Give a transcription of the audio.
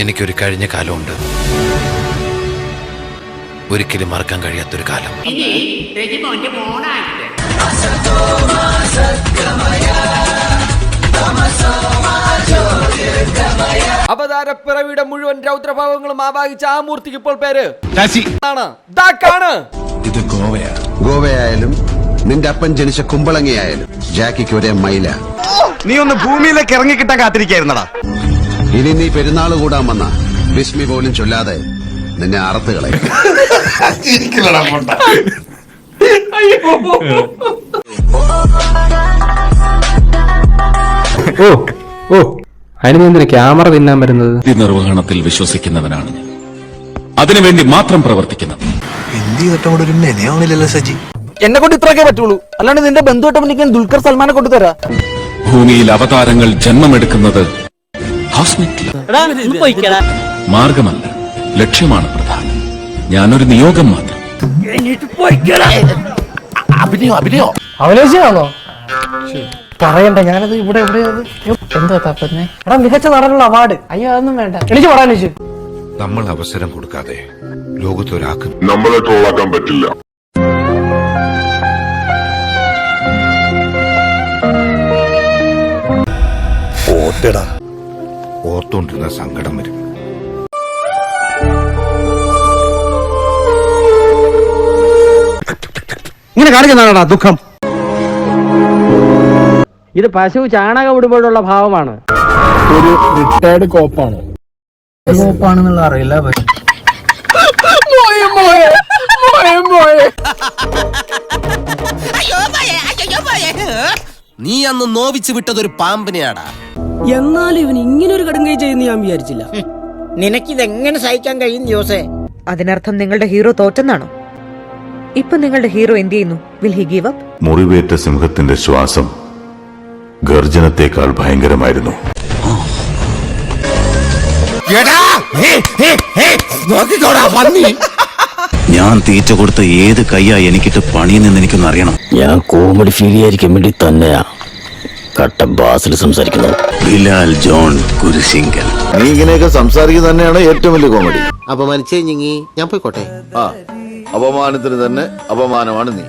എനിക്കൊരു കഴിഞ്ഞ കാലമുണ്ട്, ഒരിക്കലും മറക്കാൻ കഴിയാത്തൊരു കാലം. അവതാരപ്പിറവിയുടെ മുഴുവൻ രൗദ്രഭാവങ്ങളും ആവാഹിച്ച ആ മൂർത്തിക്ക് ഇപ്പോൾ പേര് ഇത് ഗോവയായാലും നിന്റെ അപ്പൻ ജനിച്ച കുമ്പളങ്ങിയായാലും ജാക്കിക്ക് ഒരേ മൈല. നീ ഒന്ന് ഭൂമിയിലേക്ക് ഇറങ്ങിക്കിട്ടാൻ കാത്തിരിക്കായിരുന്നടാ. ഇനി നീ പെരുന്നാൾ കൂടാൻ വന്ന ബിസ്മി പോലും ചൊല്ലാതെ നിന്നെ അറുത്തുകളെ. അതിന് ക്യാമറ തിന്നാൻ വരുന്നത്? നിർവഹണത്തിൽ വിശ്വസിക്കുന്നവനാണ് ഞാൻ, അതിനുവേണ്ടി മാത്രം പ്രവർത്തിക്കുന്നത്. സജി എന്നെ കൊണ്ട് ഇത്രയൊക്കെ പറ്റുള്ളൂ, അല്ലാണ്ട് നിന്റെ ബന്ധുവായിട്ട് എനിക്ക് ദുൽഖർ സൽമാനെ കൊണ്ടുതരാ. ഭൂമിയിൽ അവതാരങ്ങൾ ജന്മമെടുക്കുന്നത് മാർഗമല്ല, ലക്ഷ്യമാണ് പ്രധാനം. ഞാനൊരു നിയോഗം മാത്രം. അവലോചനാണോ പറയണ്ട, ഞാനത് ഇവിടെ എന്താ തപ്പന്നെ? എടാ മികച്ച നടനുള്ള അവാർഡ്. അയ്യോ അതൊന്നും വേണ്ട, എനിക്ക് പറയാൻ വെച്ചു. നമ്മൾ അവസരം കൊടുക്കാതെ ലോകത്തൊരാൾക്ക് നമ്മളെ ട്രോളാക്കാൻ പറ്റില്ല. ഓർത്തോണ്ടിരുന്ന സങ്കടം വരും. ഇങ്ങനെ കാണിക്കുന്നതാണോ ദുഃഖം? ഇത് പശു ചാണകം ഇടുമ്പോഴുള്ള ഭാവമാണ്. ഒരു റിട്ടയർഡ് കോപ്പാണ്. കോപ്പാണെന്നുള്ള അറിയില്ല. നീ അന്ന് നോവിച്ചു വിട്ടതൊരു പാമ്പിനെയാടാ. എന്നാലും ഇവൻ ഇങ്ങനെ ഒരു കടുങ്കൈ ചെയ്യുന്ന ഞാൻ വിചാരിച്ചില്ല. നിനക്കിതെങ്ങനെ സഹിക്കാൻ കഴിയും ജോസേ? അതിനർത്ഥം നിങ്ങളുടെ ഹീറോ തോറ്റെന്നാണോ? ഇപ്പൊ നിങ്ങളുടെ ഹീറോ എന്ത് ചെയ്യുന്നു? Will he give up? മുറിവേറ്റ സിംഹത്തിന്റെ ശ്വാസം ഗർജനത്തെക്കാൾ ഭയങ്കരമായിരുന്നു. ഞാൻ തീറ്റ കൊടുത്ത ഏത് കയ്യാ എനിക്കിട്ട് പണിയെന്ന് എനിക്കൊന്ന് അറിയണം. ഞാൻ കോമഡി ഫീൽ ചെയ്യാതിരിക്കാൻ വേണ്ടി തന്നെയാ കട്ട ബാസിൽ സംസാരിക്കുന്നത്. ബിലാൽ ജോൺ കുരിശിങ്കൽ. നീ ഇങ്ങനെയൊക്കെ സംസാരിക്കുക തന്നെയാണ് ഏറ്റവും വലിയ കോമഡി. അപമാനിച്ചേ ഞാൻ പോയിക്കോട്ടെ. അപമാനത്തിന് തന്നെ അപമാനമാണ് നീ.